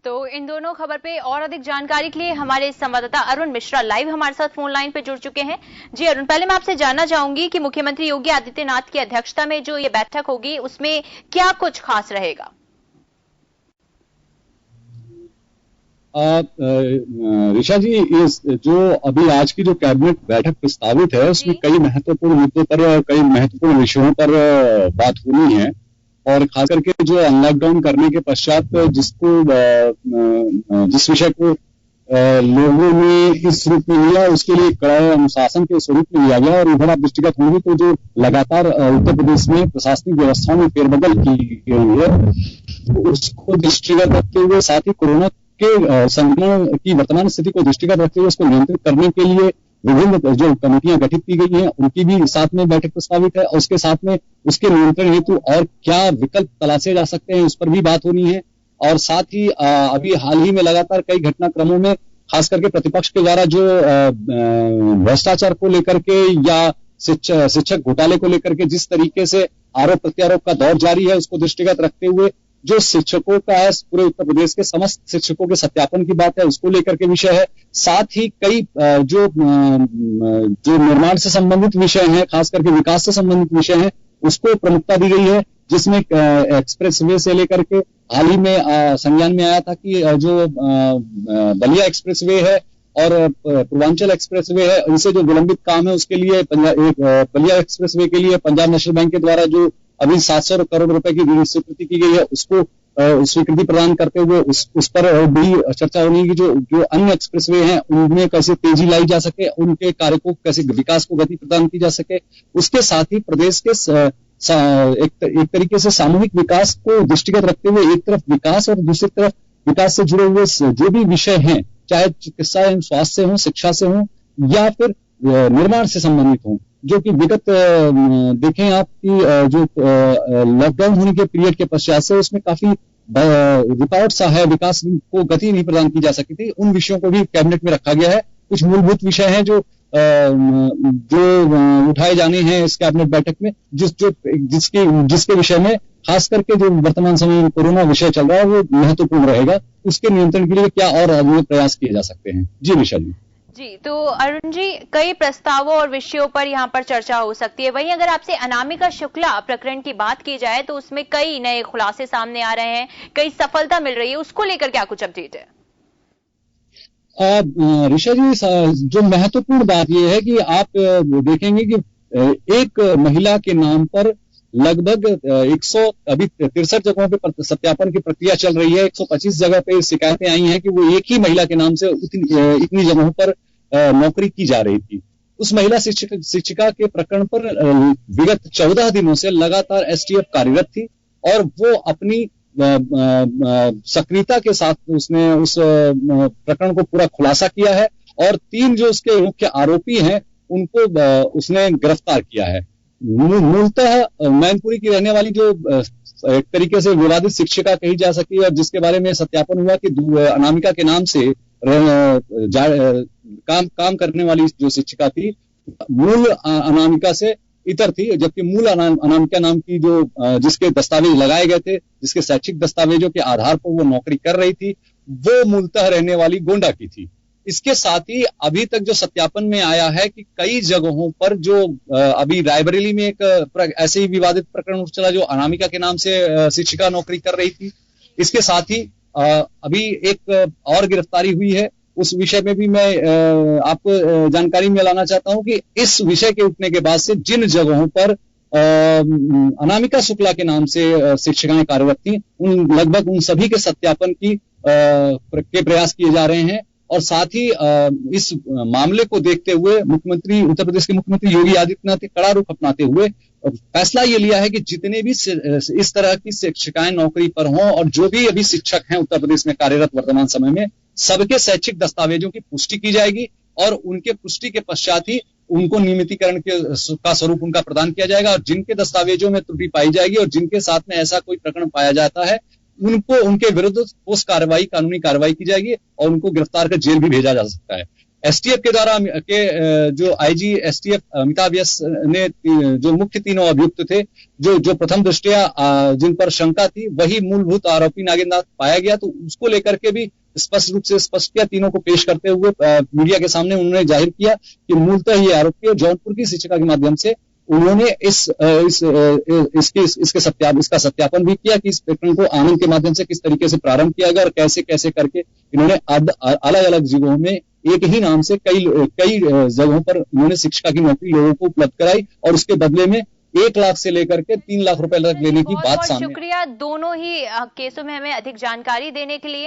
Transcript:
तो इन दोनों खबर पे और अधिक जानकारी के लिए हमारे संवाददाता अरुण मिश्रा लाइव हमारे साथ फोन लाइन पे जुड़ चुके हैं। जी अरुण, पहले मैं आपसे जानना चाहूंगी कि मुख्यमंत्री योगी आदित्यनाथ की अध्यक्षता में जो ये बैठक होगी उसमें क्या कुछ खास रहेगा? ऋषा जी, इस जो अभी आज की जो कैबिनेट बैठक प्रस्तावित है उसमें कई महत्वपूर्ण मुद्दों पर और कई महत्वपूर्ण विषयों पर बात होनी है। और खास करके जो अनलॉकडाउन करने के पश्चात जिस विषय को लोगों ने इस रूप में लिया, उसके लिए कड़े अनुशासन के स्वरूप में लिया गया। और इधर आप दृष्टिगत होंगे तो जो लगातार उत्तर प्रदेश में प्रशासनिक व्यवस्था में फेरबदल की गई है उसको दृष्टिगत रखते हुए, साथ ही कोरोना के संक्रमण की वर्तमान स्थिति को दृष्टिगत रखते हुए उसको नियंत्रित करने के लिए विभिन्न जो कमेटियां गठित की गई हैं उनकी भी साथ में बैठक प्रस्तावित है। और उसके साथ में उसके नियंत्रण हेतु और क्या विकल्प तलाशे जा सकते हैं उस पर भी बात होनी है। और साथ ही अभी हाल ही में लगातार कई घटनाक्रमों में खास करके प्रतिपक्ष के द्वारा जो भ्रष्टाचार को लेकर के या शिक्षक घोटाले को लेकर के जिस तरीके से आरोप प्रत्यारोप का दौर जारी है उसको दृष्टिगत रखते हुए जो शिक्षकों का है, पूरे उत्तर प्रदेश के समस्त शिक्षकों के सत्यापन की बात है, उसको लेकर के विषय है। साथ ही कई जो निर्माण से संबंधित विषय हैं, खास करके विकास से संबंधित विषय हैं, उसको प्रमुखता दी गई है। जिसमें एक्सप्रेस वे से लेकर के हाल ही में संज्ञान में आया था कि जो बलिया एक्सप्रेस वे है और पूर्वांचल एक्सप्रेस वे है, इनसे जो विलंबित काम है उसके लिए बलिया एक्सप्रेस वे के लिए पंजाब नेशनल बैंक के द्वारा जो अभी 700 करोड़ रुपए की ऋण स्वीकृति की गई है उसको स्वीकृति प्रदान करते हुए उस पर भी चर्चा होनी है कि जो अन्य एक्सप्रेसवे हैं उनमें कैसे तेजी लाई जा सके, उनके कार्य को कैसे विकास को गति प्रदान की जा सके। उसके साथ ही प्रदेश के एक तरीके से सामूहिक विकास को दृष्टिगत रखते हुए एक तरफ विकास और दूसरी तरफ विकास से जुड़े हुए जो भी विषय हैं, चाहे चिकित्सा एवं स्वास्थ्य से हों, शिक्षा से हों या फिर निर्माण से संबंधित हों, जो कि विगत देखें आप कि जो लॉकडाउन होने के पीरियड के पश्चात से उसमें काफी रुकावट सा है, विकास को गति नहीं प्रदान की जा सकी थी। उन विषयों को भी कैबिनेट में रखा गया है। कुछ मूलभूत विषय हैं जो उठाए जाने हैं इस कैबिनेट बैठक में, जिसके विषय में खास करके जो वर्तमान समय में कोरोना विषय चल रहा है वो महत्वपूर्ण रहेगा। उसके नियंत्रण के लिए क्या और प्रयास किए जा सकते हैं। जी निशा जी। जी, तो अरुण जी, कई प्रस्तावों और विषयों पर यहाँ पर चर्चा हो सकती है। वहीं अगर आपसे अनामिका शुक्ला प्रकरण की बात की जाए तो उसमें कई नए खुलासे सामने आ रहे हैं, कई सफलता मिल रही है, उसको लेकर क्या कुछ अपडेट है? ऋषा जी, जो महत्वपूर्ण बात यह है कि आप देखेंगे कि एक महिला के नाम पर लगभग 163 जगहों पे सत्यापन की प्रक्रिया चल रही है। 125 जगह पे शिकायतें आई हैं कि वो एक ही महिला के नाम से इतनी जगहों पर नौकरी की जा रही थी। उस महिला शिक्षिका के प्रकरण पर विगत 14 दिनों से लगातार एसटीएफ कार्यरत थी और वो अपनी सक्रियता के साथ उसने उस प्रकरण को पूरा खुलासा किया है और 3 जो उसके मुख्य आरोपी हैं उनको उसने गिरफ्तार किया है। मूलतः मैनपुरी की रहने वाली जो एक तरीके से विवादित शिक्षिका कही जा सकती है और जिसके बारे में सत्यापन हुआ कि अनामिका के नाम से काम करने वाली जो शिक्षिका थी मूल अनामिका से इतर थी, जबकि मूल अनामिका नाम की जो जिसके दस्तावेज लगाए गए थे, जिसके शैक्षिक दस्तावेजों के आधार पर वो नौकरी कर रही थी, वो मूलतः रहने वाली गोंडा की थी। इसके साथ ही अभी तक जो सत्यापन में आया है कि कई जगहों पर जो अभी रायबरेली में एक ऐसे ही विवादित प्रकरण चला जो अनामिका के नाम से शिक्षिका नौकरी कर रही थी। इसके साथ ही अभी एक और गिरफ्तारी हुई है, उस विषय में भी मैं आपको जानकारी में लाना चाहता हूं कि इस विषय के उठने के बाद से जिन जगहों पर अनामिका शुक्ला के नाम से शिक्षिकाएं कार्यरत थी लगभग उन सभी के सत्यापन के प्रयास किए जा रहे हैं। और साथ ही इस मामले को देखते हुए उत्तर प्रदेश के मुख्यमंत्री योगी आदित्यनाथ ने कड़ा रुख अपनाते हुए फैसला ये लिया है कि जितने भी इस तरह की शिक्षिकाएं नौकरी पर हों और जो भी अभी शिक्षक हैं उत्तर प्रदेश में कार्यरत वर्तमान समय में, सबके शैक्षिक दस्तावेजों की पुष्टि की जाएगी और उनके पुष्टि के पश्चात ही उनको नियमितीकरण का स्वरूप उनका प्रदान किया जाएगा। और जिनके दस्तावेजों में त्रुटि पाई जाएगी और जिनके साथ में ऐसा कोई प्रकरण पाया जाता है उनके विरुद्ध ठोस कानूनी कार्रवाई की जाएगी और उनको गिरफ्तार कर जेल भी भेजा जा सकता है। एसटीएफ के द्वारा जो आईजी एसटीएफ अमिताभ यस ने जो मुख्य तीनों अभियुक्त थे, जो प्रथम दृष्टया जिन पर शंका थी, वही मूलभूत आरोपी नागेंद्र पाया गया। तो उसको लेकर के भी स्पष्ट रूप से स्पष्ट किया। तीनों को पेश करते हुए मीडिया के सामने उन्होंने जाहिर किया कि मूलतः ये आरोपी और जौनपुर की शिक्षिका के माध्यम से उन्होंने इसका सत्यापन भी किया कि इस प्रकरण को आनंद के माध्यम से किस तरीके से प्रारंभ किया गया और कैसे कैसे करके इन्होंने अलग अलग जगहों में एक ही नाम से कई जगहों पर इन्होंने शिक्षिका की नौकरी लोगों को उपलब्ध कराई और उसके बदले में 1 लाख से लेकर के 3 लाख रुपए तक लेने की बात सामने। शुक्रिया दोनों ही केसों में हमें अधिक जानकारी देने के लिए।